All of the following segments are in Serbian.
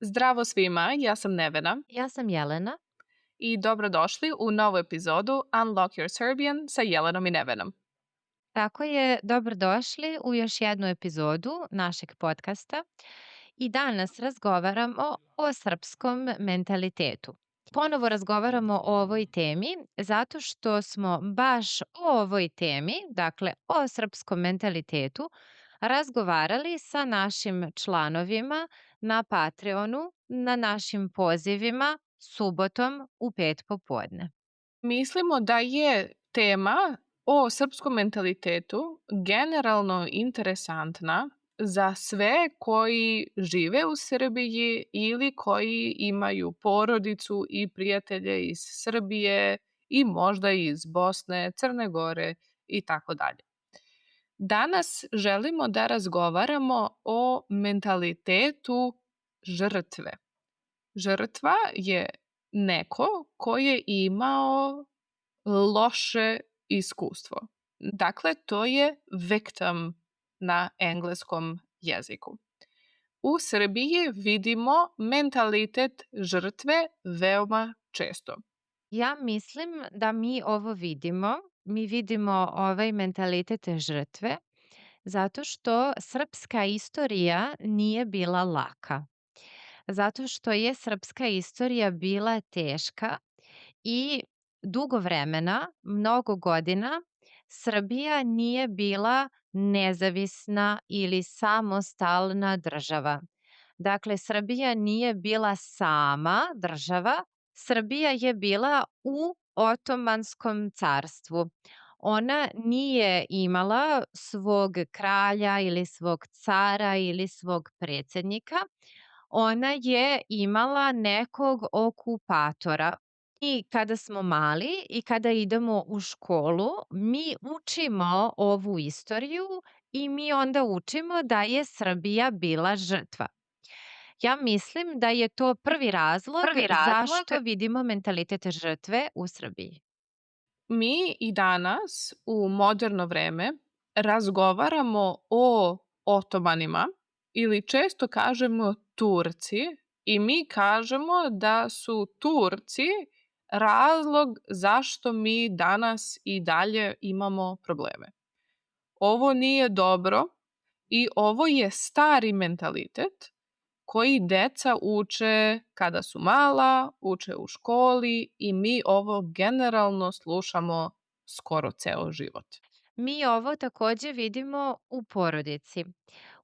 Zdravo svima, ja sam Nevena Ja sam Jelena. i dobrodošli u novu epizodu Unlock Your Serbian sa Jelenom i Nevenom. Tako je, dobrodošli u još jednu epizodu našeg podcasta i danas razgovaramo o srpskom mentalitetu. Ponovo razgovaramo o ovoj temi zato što smo baš o ovoj temi, dakle o srpskom mentalitetu, razgovarali sa našim članovima na Patreonu, na našim pozivima subotom u 5 popodne. Mislimo da je tema o srpskom mentalitetu generalno interesantna za sve koji žive u Srbiji ili koji imaju porodicu i prijatelje iz Srbije i možda iz Bosne, Crne Gore i tako dalje. Danas želimo da razgovaramo o mentalitetu žrtve. Žrtva je neko ko je imao loše iskustvo. Dakle, to je victim na engleskom jeziku. U Srbiji vidimo mentalitet žrtve veoma često. Ja mislim da mi ovo vidimo. Mi vidimo ovaj mentalitet žrtve zato što srpska istorija nije bila laka. Zato što je srpska istorija bila teška i dugo vremena, mnogo godina, Srbija nije bila nezavisna ili samostalna država. Dakle, Srbija nije bila sama država, Srbija je bila u Otomanskom carstvu. Ona nije imala svog kralja ili svog cara ili svog predsednika. Ona je imala nekog okupatora. I kada smo mali i kada idemo u školu, mi učimo ovu istoriju i mi onda učimo da je Srbija bila žrtva. Ja mislim da je to prvi razlog zašto vidimo mentalitet žrtve u Srbiji. Mi i danas u moderno vreme razgovaramo o Otomanima ili često kažemo Turci i mi kažemo da su Turci razlog zašto mi danas i dalje imamo probleme. Ovo nije dobro i ovo je stari mentalitet koji deca uče kada su mala, uče u školi i mi ovo generalno slušamo skoro ceo život. Mi ovo takođe vidimo u porodici.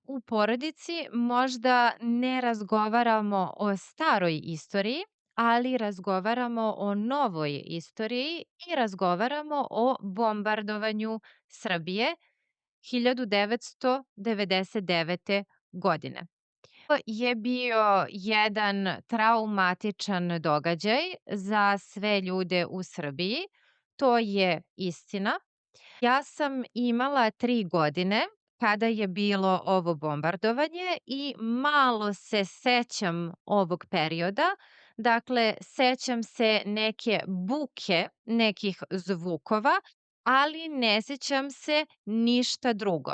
U porodici možda ne razgovaramo o staroj istoriji, ali razgovaramo o novoj istoriji i razgovaramo o bombardovanju Srbije 1999. godine. To je bio jedan traumatičan događaj za sve ljude u Srbiji. To je istina. Ja sam imala 3 godine kada je bilo ovo bombardovanje i malo se sećam ovog perioda. Dakle, sećam se neke buke, nekih zvukova, ali ne sećam se ništa drugo.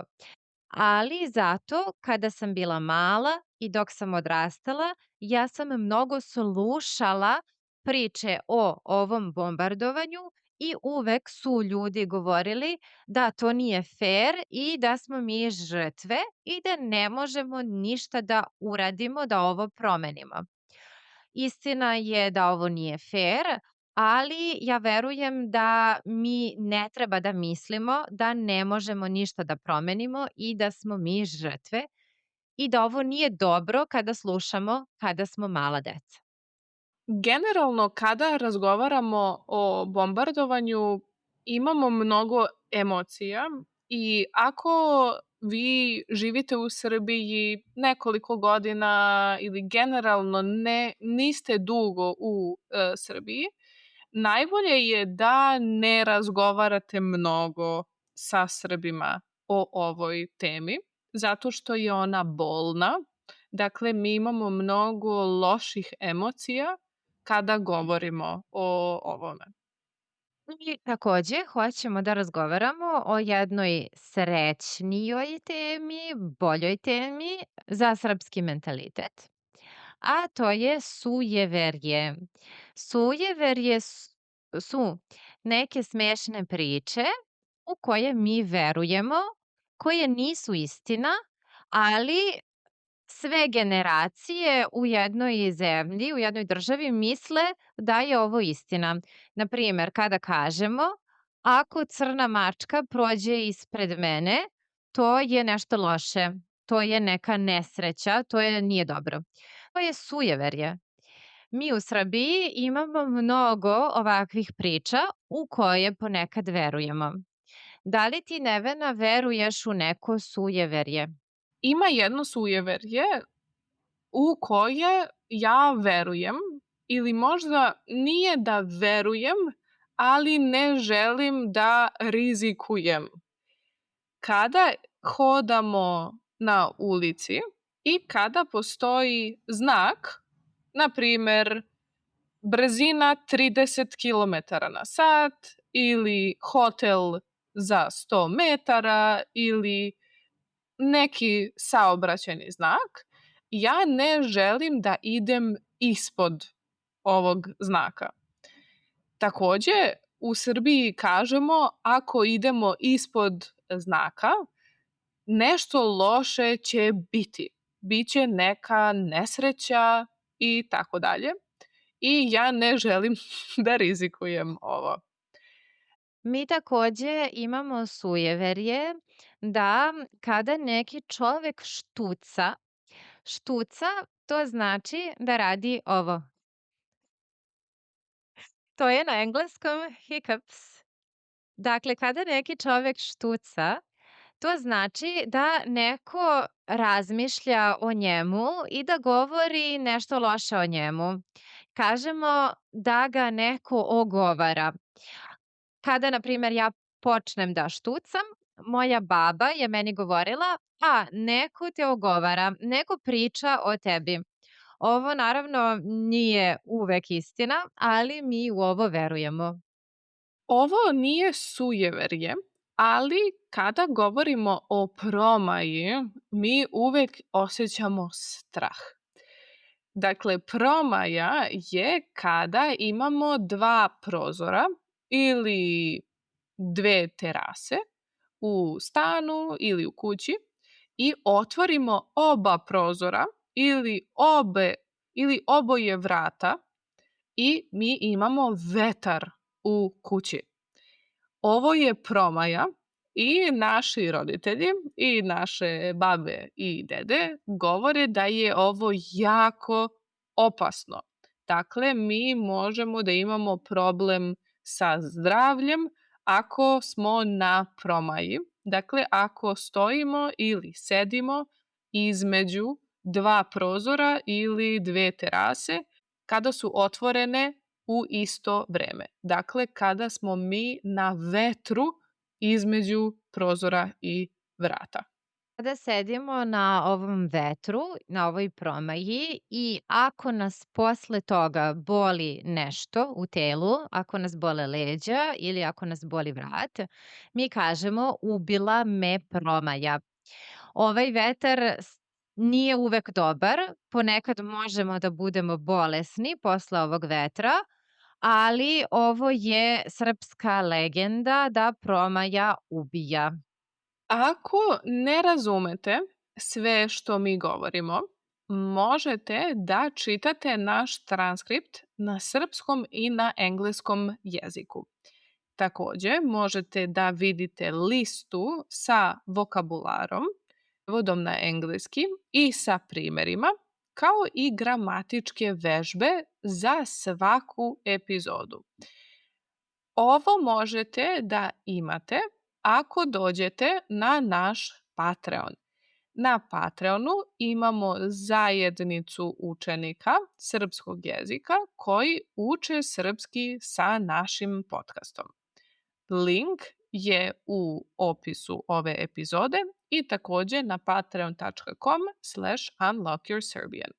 Ali zato kada sam bila mala i dok sam odrastala, ja sam mnogo slušala priče o ovom bombardovanju i uvek su ljudi govorili da to nije fer i da smo mi žrtve i da ne možemo ništa da uradimo da ovo promenimo. Istina je da ovo nije fer, ali ja verujem da mi ne treba da mislimo da ne možemo ništa da promenimo i da smo mi žrtve i da ovo nije dobro kada slušamo kada smo mala deca. Generalno, kada razgovaramo o bombardovanju, imamo mnogo emocija i ako vi živite u Srbiji nekoliko godina ili generalno niste dugo u Srbiji, najbolje je da ne razgovarate mnogo sa Srbima o ovoj temi, zato što je ona bolna. Dakle, mi imamo mnogo loših emocija kada govorimo o ovome. I takođe hoćemo da razgovaramo o jednoj srećnijoj temi, boljoj temi za srpski mentalitet. a to je sujeverje. Sujeverje su neke smešne priče u koje mi verujemo, koje nisu istina, ali sve generacije u jednoj zemlji, u jednoj državi misle da je ovo istina. Na primer, kada kažemo ako crna mačka prođe ispred mene, to je nešto loše, to je neka nesreća, nije dobro. To je sujeverje. Mi u Srbiji imamo mnogo ovakvih priča u koje ponekad verujemo. Da li ti, Nevena, veruješ u neko sujeverje? Ima jedno sujeverje u koje ja verujem ili možda nije da verujem, ali ne želim da rizikujem. Kada hodamo na ulici i kada postoji znak, na primer brzina 30 kilometara na sat ili hotel za 100 metara ili neki saobraćajni znak, ja ne želim da idem ispod ovog znaka. Takođe, u Srbiji kažemo ako idemo ispod znaka, nešto loše će biti. Biće neka nesreća i tako dalje. I ja ne želim da rizikujem ovo. Mi takođe imamo sujeverje da kada neki čovek štuca, štuca to znači da radi ovo. To je na engleskom hiccups. Dakle, kada neki čovek štuca, to znači da neko razmišlja o njemu i da govori nešto loše o njemu. Kažemo da ga neko ogovara. Kada, na primer, ja počnem da štucam, moja baba je meni govorila, neko te ogovara, neko priča o tebi. Ovo naravno nije uvek istina, ali mi u ovo verujemo. Ovo nije sujeverje, ali kada govorimo o promaji, mi uvek osjećamo strah. Dakle, promaja je kada imamo dva prozora ili dve terase u stanu ili u kući i otvorimo oba prozora ili oboje vrata i mi imamo vetar u kući. Ovo je promaja i naši roditelji i naše babe i dede govore da je ovo jako opasno. Dakle, mi možemo da imamo problem sa zdravljem ako smo na promaji. Dakle, ako stojimo ili sedimo između dva prozora ili dve terase kada su otvorene u isto vreme. Dakle, kada smo mi na vetru između prozora i vrata. Kada sedimo na ovom vetru, na ovoj promaji i ako nas posle toga boli nešto u telu, ako nas bole leđa ili ako nas boli vrat, mi kažemo ubila me promaja. Ovaj vetar nije uvek dobar, ponekad možemo da budemo bolesni posle ovog vetra, ali ovo je srpska legenda da promaja ubija. Ako ne razumete sve što mi govorimo, možete da čitate naš transkript na srpskom i na engleskom jeziku. Takođe, možete da vidite listu sa vokabularom, prevodom na engleski i sa primerima, kao i gramatičke vežbe za svaku epizodu. Ovo možete da imate ako dođete na naš Patreon. Na Patreonu imamo zajednicu učenika srpskog jezika koji uče srpski sa našim podcastom. Link je u opisu ove epizode i takođe na patreon.com/unlockyourserbian.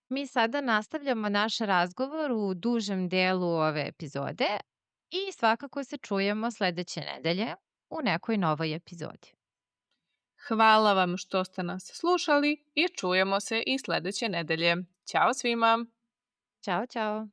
Mi sada nastavljamo naš razgovor u dužem delu ove epizode i svakako se čujemo sledeće nedelje u nekoj novoj epizodi. Hvala vam što ste nas slušali i čujemo se i sledeće nedelje. Ćao svima! Ćao, ćao.